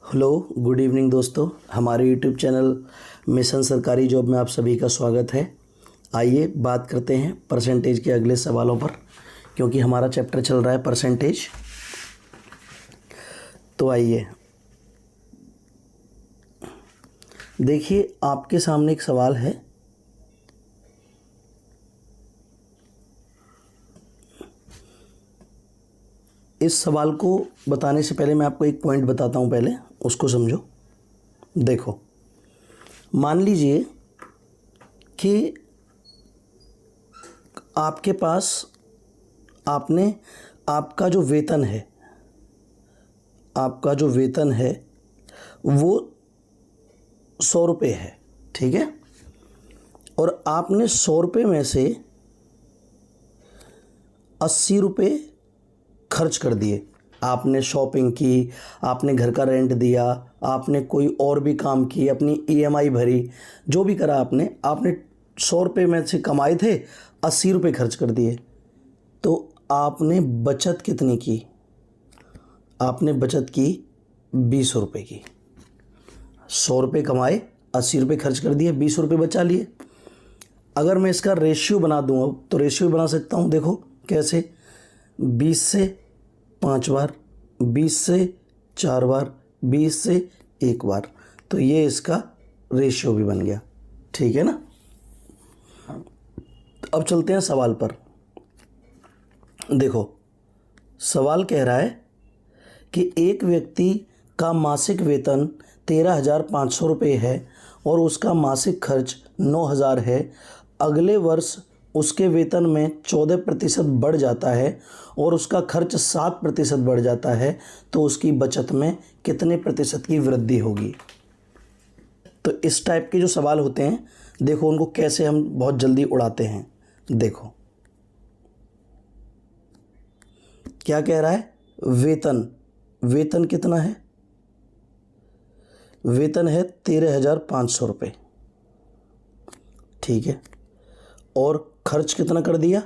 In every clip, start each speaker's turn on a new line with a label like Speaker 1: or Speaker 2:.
Speaker 1: Hello good evening दोस्तों, हमारे YouTube channel mission सरकारी जॉब में आप सभी का स्वागत है। आइए बात करते हैं परसेंटेज के अगले सवालों पर, क्योंकि हमारा चैप्टर चल रहा है परसेंटेज। तो आइए देखिए, आपके सामने एक सवाल है। इस सवाल को बताने से पहले मैं आपको एक पॉइंट बताता हूँ, पहले उसको समझो। देखो, मान लीजिए कि आपके पास आपका जो वेतन है वो 100 रुपये है, ठीक है। और आपने 100 रुपये में से 80 रुपये खर्च कर दिए। आपने शॉपिंग की, आपने घर का रेंट दिया, आपने कोई और भी काम की, अपनी ईएमआई भरी, जो भी करा आपने 100 रुपये में से कमाए थे, 80 रुपये खर्च कर दिए। तो आपने बचत कितनी की? आपने बचत की 20 रुपये की। 100 रुपये कमाए, 80 रुपये खर्च कर दिए, 20 रुपये बचा लिए। अगर मैं इसका रेशियो बना दूँ अब, तो रेशियो बना सकता हूँ। देखो कैसे, 20 से 5 बार, 20 से 4 बार, 20 से 1 बार, तो ये इसका रेशियो भी बन गया, ठीक है ना। अब चलते हैं सवाल पर। देखो, सवाल कह रहा है कि एक व्यक्ति का मासिक वेतन 13,500 रुपये है और उसका मासिक खर्च 9,000 है। अगले वर्ष उसके वेतन में 14% बढ़ जाता है और उसका खर्च 7% बढ़ जाता है, तो उसकी बचत में कितने प्रतिशत की वृद्धि होगी? तो इस टाइप के जो सवाल होते हैं, देखो उनको कैसे हम बहुत जल्दी उड़ाते हैं। देखो क्या कह रहा है, वेतन कितना है? वेतन है 13,500 रुपये, ठीक है। और खर्च कितना कर दिया?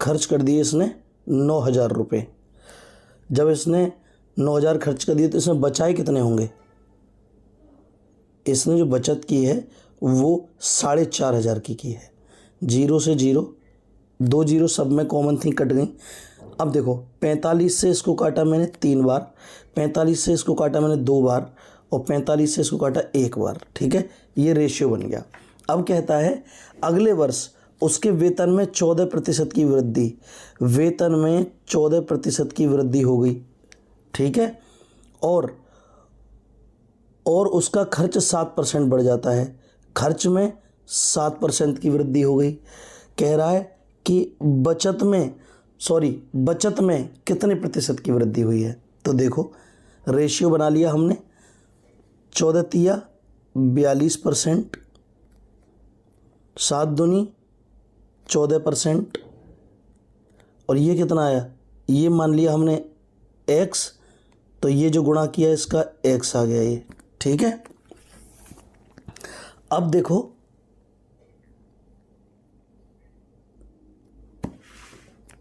Speaker 1: खर्च कर दिए इसने 9,000 रुपये। जब इसने 9,000 खर्च कर दिए तो इसमें बचाए कितने होंगे? इसने जो बचत की है वो 4,500 की है। 0 से 0, 2 जीरो सब में कॉमन थी, कट गई। अब देखो, 45 से इसको काटा मैंने 3 बार, 45 से इसको काटा मैंने 2 बार, और 45 से इसको काटा 1 बार, ठीक है। ये रेशियो बन गया। अब कहता है अगले वर्ष उसके वेतन में 14% की वृद्धि। वेतन में 14% की वृद्धि हो गई, ठीक है। और उसका खर्च 7% बढ़ जाता है। खर्च में 7% की वृद्धि हो गई। कह रहा है कि बचत में कितने प्रतिशत की वृद्धि हुई है? तो देखो, रेशियो बना लिया हमने, 14 तिया 42%, 7 दूनी 14%, और ये कितना आया? ये मान लिया हमने x, तो ये जो गुणा किया इसका x आ गया ये, ठीक है। अब देखो,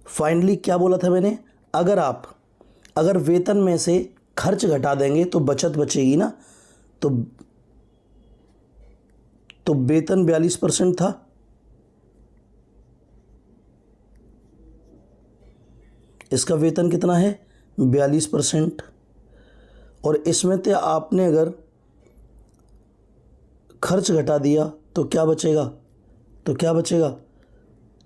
Speaker 1: फाइनली क्या बोला था मैंने, अगर वेतन में से खर्च घटा देंगे तो बचत बचेगी ना। तो वेतन 42% था, इसका वेतन कितना है? 42%। और इसमें से आपने अगर खर्च घटा दिया तो क्या बचेगा?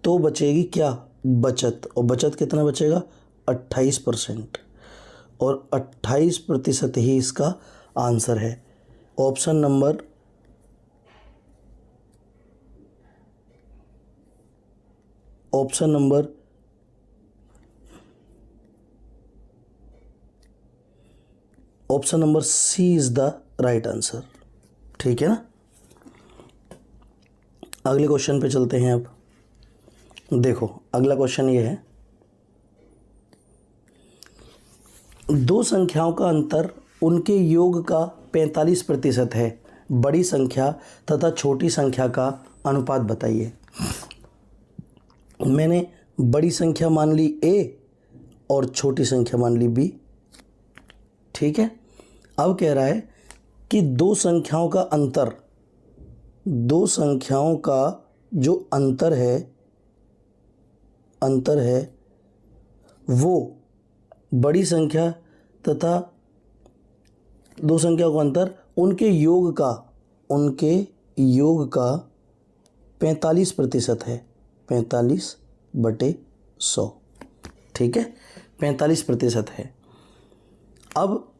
Speaker 1: तो बचेगी क्या? बचत। और बचत कितना बचेगा? 28%। और 28% ही इसका आंसर है। Option number C is the right answer, ठीक है ना। अगले क्वेश्चन पे चलते हैं। अब देखो, अगला क्वेश्चन ये है, दो संख्याओं का अंतर उनके योग का 45% है। बड़ी संख्या तथा छोटी संख्या का अनुपात बताइए। मैंने बड़ी संख्या मान ली a और छोटी संख्या मान ली b, ठीक है। अब कह रहा है कि दो संख्याओं का अंतर, दो संख्याओं का जो अंतर है वो बड़ी संख्या तथा दो संख्याओं का अंतर उनके योग का 45% है, 45/100। ठीक है, 45% है। अब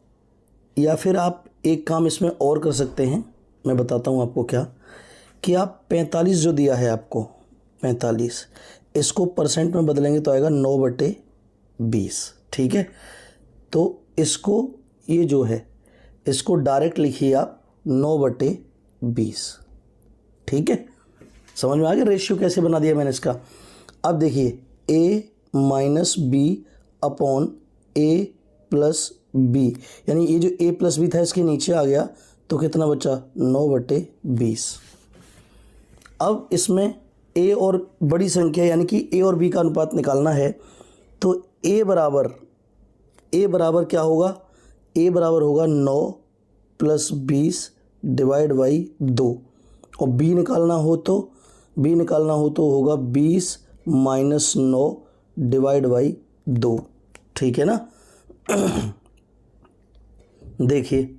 Speaker 1: या फिर आप एक काम इसमें और कर सकते हैं, मैं बताता हूँ आपको क्या, कि आप 45 जो दिया है आपको 45, इसको परसेंट में बदलेंगे तो आएगा 9/20। ठीक है, तो इसको ये जो है इसको डायरेक्ट लिखिए आप 9/20। ठीक है, समझ में आ गया रेशियो कैसे बना दिया मैंने इसका। अब देखिए a minus B upon a plus B, यानी ये जो a प्लस बी था इसके नीचे आ गया तो कितना बचा 9/20। अब इसमें a और बड़ी संख्या यानी कि a और b का अनुपात निकालना है तो a बराबर क्या होगा, a बराबर होगा 9 + 20 डिवाइड बाई 2, और b निकालना हो तो होगा 20 - 9 डिवाइड बाई 2। ठीक है ना। देखिए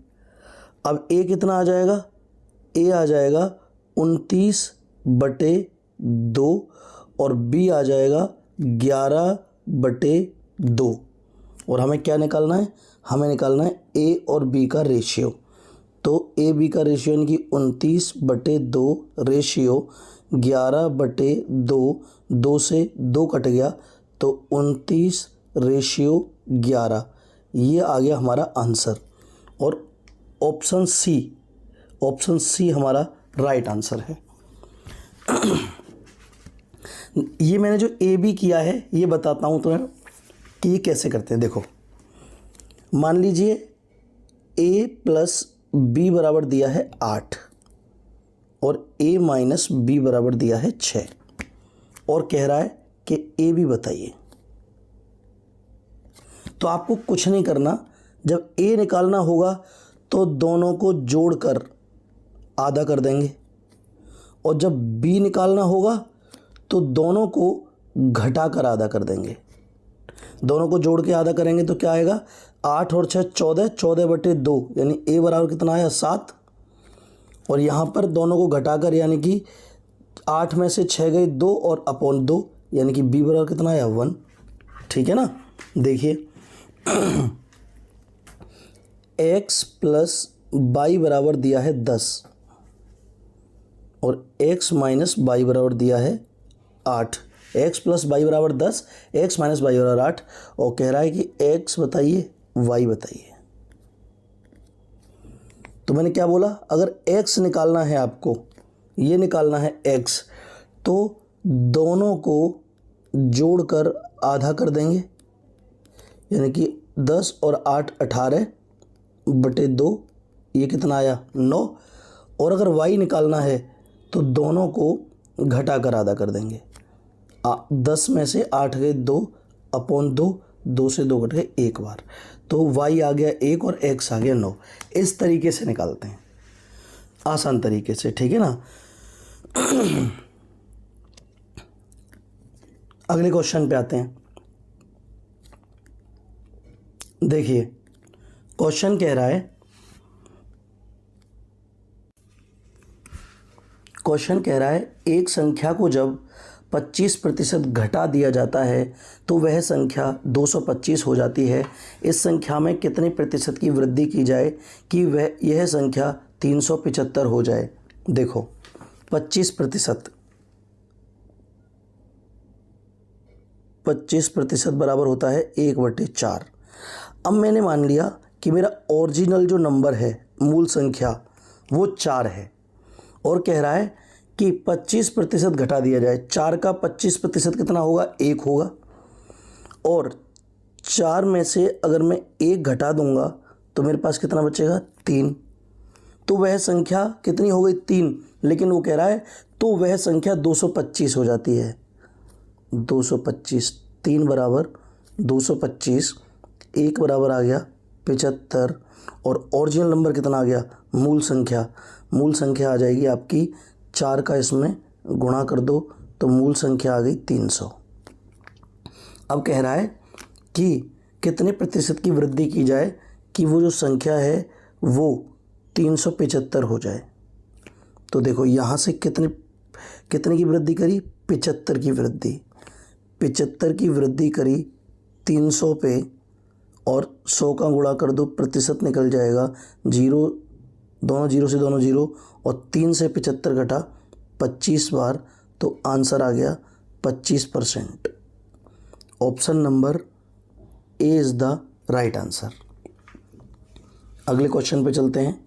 Speaker 1: अब a कितना आ जाएगा, a आ जाएगा 29/2 और b आ जाएगा 11/2। और हमें क्या निकालना है, हमें निकालना है a और b का रेशियो। तो a b का रेशियो यानी कि 29/2 रेशियो 11/2, 2 से 2 कट गया तो 29/11, ये आ गया हमारा आंसर। और ऑप्शन सी हमारा राइट आंसर है। ये मैंने जो ए बी किया है ये बताता हूँ तुम्हें कि ये कैसे करते हैं। देखो मान लीजिए a प्लस बी बराबर दिया है 8 और a माइनस बी बराबर दिया है 6 और कह रहा है कि ए बी बताइए। तो आपको कुछ नहीं करना, जब a निकालना होगा तो दोनों को जोड़कर आधा कर देंगे, और जब b निकालना होगा तो दोनों को घटाकर आधा कर देंगे। दोनों को जोड़ के आधा करेंगे तो क्या आएगा, 8 और 6 14, 14/2 यानी a बराबर कितना आया 7। और यहाँ पर दोनों को घटाकर यानी कि 8 में से 6 गए 2 और अपॉन 2 यानी कि b बराबर कितना आया 1। ठीक है ना। देखिए x प्लस बाई बराबर दिया है 10 और x माइनस बाई बराबर दिया है 8। x प्लस बाई बराबर 10, x माइनस बाई बराबर 8, और कह रहा है कि x बताइए y बताइए। तो मैंने क्या बोला, अगर x निकालना है आपको, ये निकालना है x, तो दोनों को जोड़कर आधा कर देंगे यानी कि 10 और 8 18/2, ये कितना आया 9। और अगर y निकालना है तो दोनों को घटाकर आधा कर देंगे। 10 में से 8 गए 2 अपॉन 2, 2 से 2 कट गए एक बार, तो y आ गया 1 और x आ गया 9। इस तरीके से निकालते हैं, आसान तरीके से। ठीक है ना। अगले क्वेश्चन पे आते हैं। देखिए क्वेश्चन कह रहा है एक संख्या को जब 25% घटा दिया जाता है तो वह संख्या 225 हो जाती है। इस संख्या में कितने प्रतिशत की वृद्धि की जाए कि यह संख्या 375 हो जाए। देखो 25% बराबर होता है 1/4। अब मैंने मान लिया कि मेरा ओरिजिनल जो नंबर है, मूल संख्या, वो 4 है और कह रहा है कि 25% घटा दिया जाए। 4 का 25% कितना होगा, 1 होगा। और 4 में से अगर मैं 1 घटा दूंगा तो मेरे पास कितना बचेगा 3। तो वह संख्या कितनी हो गई 3, लेकिन वो कह रहा है तो वह संख्या 225 हो जाती है। 225, 3 बराबर 225, 1 बराबर आ गया 75 और ओरिजिनल नंबर कितना आ गया, मूल संख्या आ जाएगी आपकी 4 का इसमें गुणा कर दो तो मूल संख्या आ गई 300। अब कह रहा है कि कितने प्रतिशत की वृद्धि की जाए कि वो जो संख्या है वो 375 हो जाए। तो देखो यहाँ से कितने की वृद्धि करी, 75 की वृद्धि, 75 की वृद्धि करी 300 पे और 100 का गुणा कर दो, प्रतिशत निकल जाएगा, जीरो दोनों जीरो से दोनों जीरो और 3 से 75 घटा 25 बार, तो आंसर आ गया 25%। Option number A is the right answer. अगले क्वेश्चन पे चलते हैं।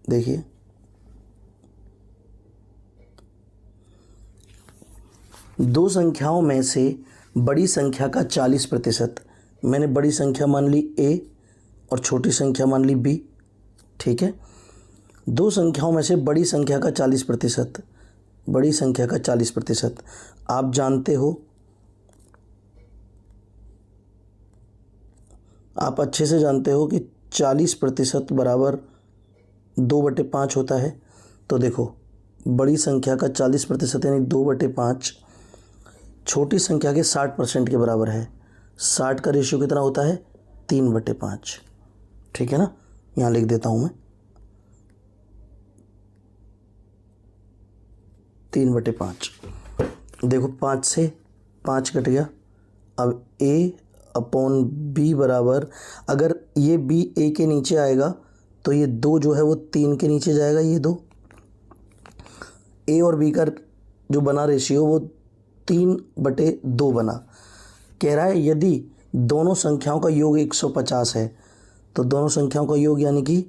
Speaker 1: देखिए, दो संख्याओं में से बड़ी संख्या का 40%, मैंने बड़ी संख्या मान ली a और छोटी संख्या मान ली b, ठीक है। दो संख्याओं में से बड़ी संख्या का 40%, बड़ी संख्या का 40%, आप जानते हो, आप अच्छे से जानते हो कि 40% बराबर 2/5 होता है। तो देखो, बड़ी संख्या का 40% यानी 2/5 छोटी संख्या के 60% के बराबर है। 60 का रेशियो कितना होता है, 3/5, ठीक है ना। यहाँ लिख देता हूँ मैं 3/5। देखो 5 से 5 कट गया। अब a/b बराबर, अगर ये b a के नीचे आएगा तो ये 2 जो है वो 3 के नीचे जाएगा। ये 2 a और b का जो बना रेशियो वो 3/2 बना। कह रहा है यदि दोनों संख्याओं का योग 150 है तो दोनों संख्याओं का योग यानी कि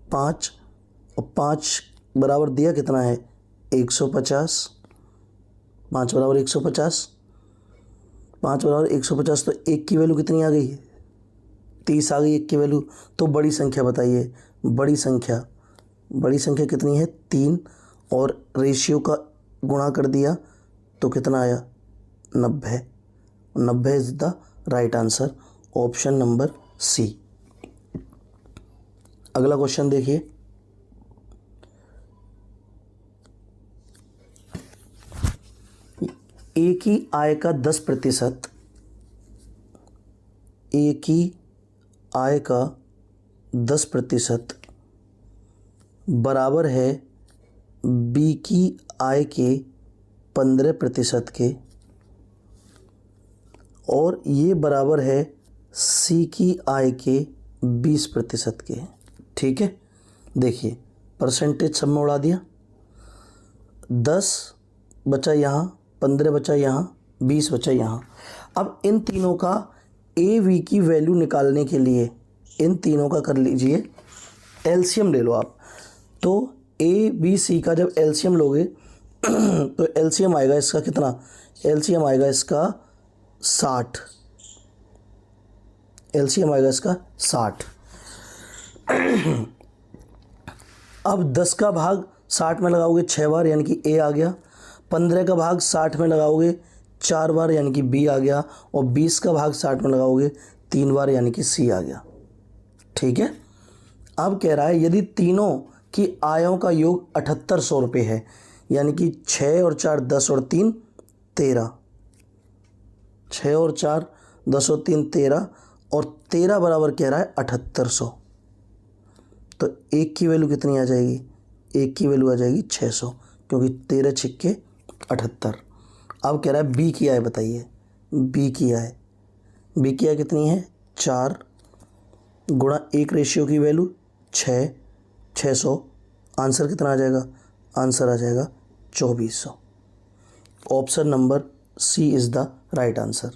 Speaker 1: 5 और 5 बराबर दिया कितना है, 150। 5 बराबर 150, 5 बराबर 150, तो 1 की वैल्यू कितनी आ गई, 30 आ गई 1 की वैल्यू। तो बड़ी संख्या बताइए, बड़ी संख्या कितनी है, 3, और रेशियो का गुणा कर दिया तो कितना आया, 90। 90 is the right answer, option number C. अगला क्वेश्चन देखिए, ए की आय का 10%, ए की आय का 10% बराबर है बी की आय के 15% के, और ये बराबर है सी की आय के 20% के, ठीक है। देखिए, परसेंटेज सब में उड़ा दिया, 10 बचा यहाँ, 15 बचा यहाँ, 20 बचा यहाँ। अब इन तीनों का ए वी की वैल्यू निकालने के लिए इन तीनों का कर लीजिए एलसीएम ले लो आप। तो ए बी सी का जब एलसीएम लोगे तो एलसीएम आएगा इसका कितना, एलसीएम आएगा इसका 60, एलसीएम आएगा इसका 60। अब 10 का भाग 60 में लगाओगे 6 बार यानी कि ए आ गया, 15 का भाग 60 में लगाओगे 4 बार यानी कि बी आ गया, और 20 का भाग 60 में लगाओगे 3 बार यानी कि सी आ गया, ठीक है। अब कह रहा है यदि तीनों की आयों का योग 7800 रुपये है, यानी कि 6 और 4 10 और 3 13, 6 और 4 10 और 3 13, और 13 बराबर कह रहा है 7800। तो एक की वैल्यू कितनी आ जाएगी, एक की वैल्यू आ जाएगी 600, क्योंकि 13 छिक्के 78। अब कह रहा है बी की आय बताइए, बी की आय कितनी है, 4 गुणा 1 रेशियो की वैल्यू 6, 600, आंसर कितना आ जाएगा, आंसर आ जाएगा 2400। Option number C is the right answer.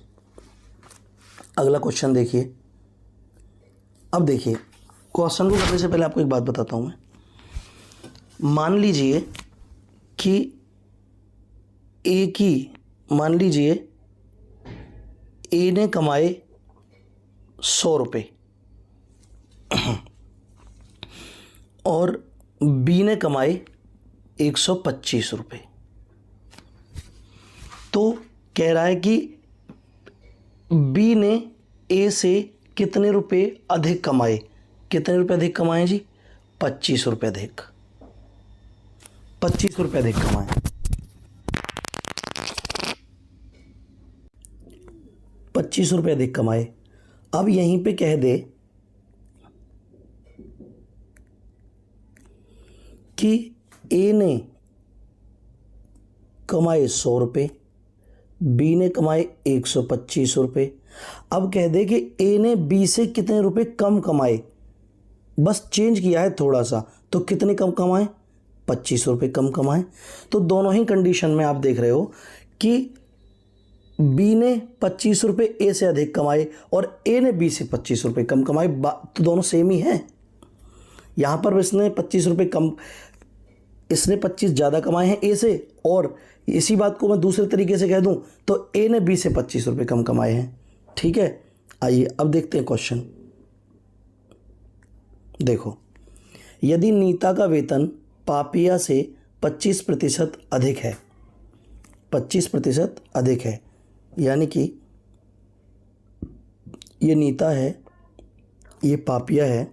Speaker 1: अगला क्वेश्चन देखिए। अब देखिए, क्वेश्चन को करने से पहले आपको एक बात बताता हूँ मैं। मान लीजिए कि ए ने कमाए 100 रुपये और बी ने कमाए 125 रुपये। तो कह रहा है कि बी ने ए से कितने रुपए अधिक कमाए? कितने रुपए अधिक कमाए जी? 25 रुपये अधिक, 25 रुपये अधिक कमाए, 25 रुपये अधिक कमाए। अब यहीं पे कह दे कि ए ने कमाए 100 रुपये, बी ने कमाए 125 रुपये। अब कह दे कि ए ने बी से कितने रुपए कम कमाए, बस चेंज किया है थोड़ा सा, तो कितने कम कमाए? 25 रुपये कम कमाए। तो दोनों ही कंडीशन में आप देख रहे हो कि बी ने 25 रुपये ए से अधिक कमाए और ए ने बी से 25 रुपये कम कमाए, तो दोनों सेम ही हैं। यहाँ पर इसने 25 रुपये कम, इसने 25 ज़्यादा कमाए हैं ए से, और इसी बात को मैं दूसरे तरीके से कह दूं तो ए ने बी से 25 रुपये कम कमाए हैं। ठीक है, आइए अब देखते हैं क्वेश्चन। देखो, यदि नीता का वेतन पापिया से 25% अधिक है, 25% अधिक है, यानी कि ये नीता है, ये पापिया है।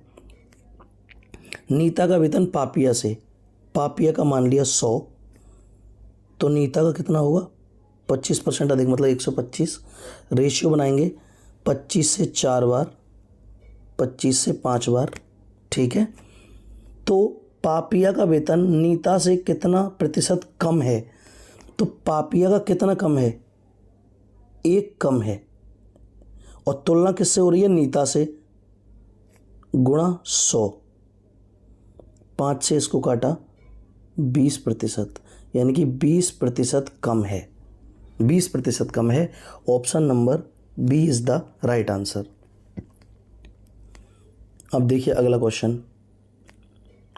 Speaker 1: नीता का वेतन पापिया से, पापिया का मान लिया 100, तो नीता का कितना होगा? 25% अधिक, मतलब 125। रेशियो बनाएंगे 25 से 4 बार, 25 से 5 बार। ठीक है, तो पापिया का वेतन नीता से कितना प्रतिशत कम है? तो पापिया का कितना कम है? 1 कम है, और तुलना किससे हो रही है? नीता से, गुणा 100, 5 से इसको काटा, 20%, यानी कि 20% कम है, 20% कम है। Option number B is the right answer. अब देखिए अगला क्वेश्चन,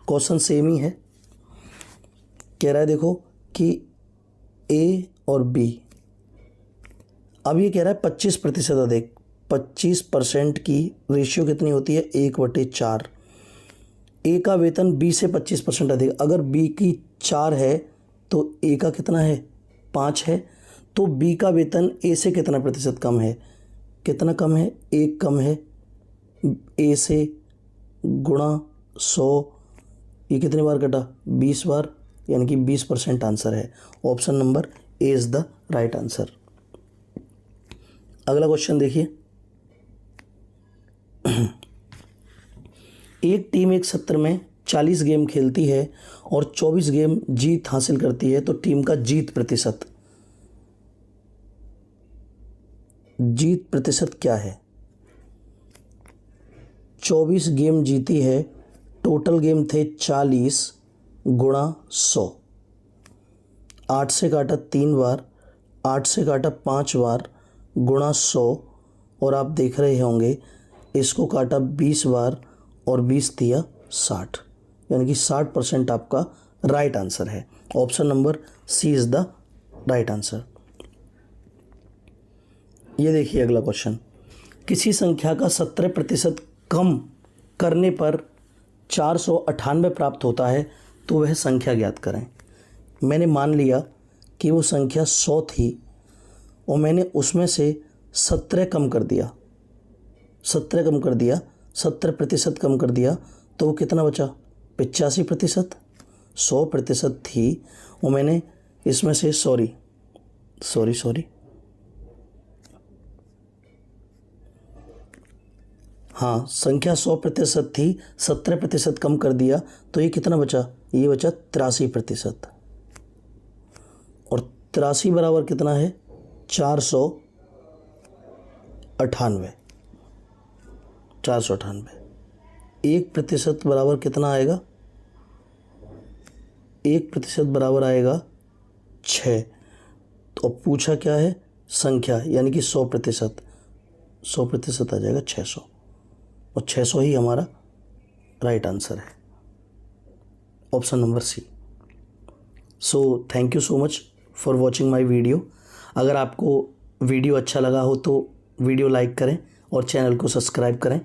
Speaker 1: क्वेश्चन सेम ही है। कह रहा है देखो कि ए और बी, अब ये कह रहा है 25% अधिक, 25% की रेशियो कितनी होती है? 1/4। ए का वेतन बी से 25% अधिक, अगर बी की 4 है तो ए का कितना है? 5 है, तो बी का वेतन ए से कितना प्रतिशत कम है? कितना कम है? 1 कम है। ए से गुणा 100, ये कितने बार कटा? 20 बार, यानी कि 20% आंसर है। Option number A is the right answer. अगला क्वेश्चन देखिए, एक टीम एक सत्र में 40 गेम खेलती है और 24 गेम जीत हासिल करती है, तो टीम का जीत प्रतिशत क्या है? 24 गेम जीती है, टोटल गेम थे 40 गुणा 100, 8 से काटा 3 बार, 8 से काटा 5 बार, गुणा 100, और आप देख रहे होंगे इसको काटा 20 बार और 20 दिया 60, यानी कि 60% आपका राइट आंसर है। Option number C is the right answer. ये देखिए अगला क्वेश्चन, किसी संख्या का 17% कम करने पर 498 प्राप्त होता है, तो वह संख्या ज्ञात करें। मैंने मान लिया कि वो संख्या 100 थी और मैंने उसमें से 17 कम कर दिया, 17% कम कर दिया, तो वो कितना बचा? 85%। 100% थी और मैंने इसमें से सॉरी हाँ, संख्या 100% थी, 17% कम कर दिया, तो ये कितना बचा? ये बचा 83%, और 83 बराबर कितना है? 498। 1% बराबर कितना आएगा? 1% बराबर आएगा 6। तो पूछा क्या है? संख्या, यानी कि 100%, 100% आ जाएगा 600, और 600 ही हमारा राइट आंसर है। Option number C. So thank you so much for watching my video. अगर आपको वीडियो अच्छा लगा हो तो वीडियो लाइक करें और चैनल को सब्सक्राइब करें।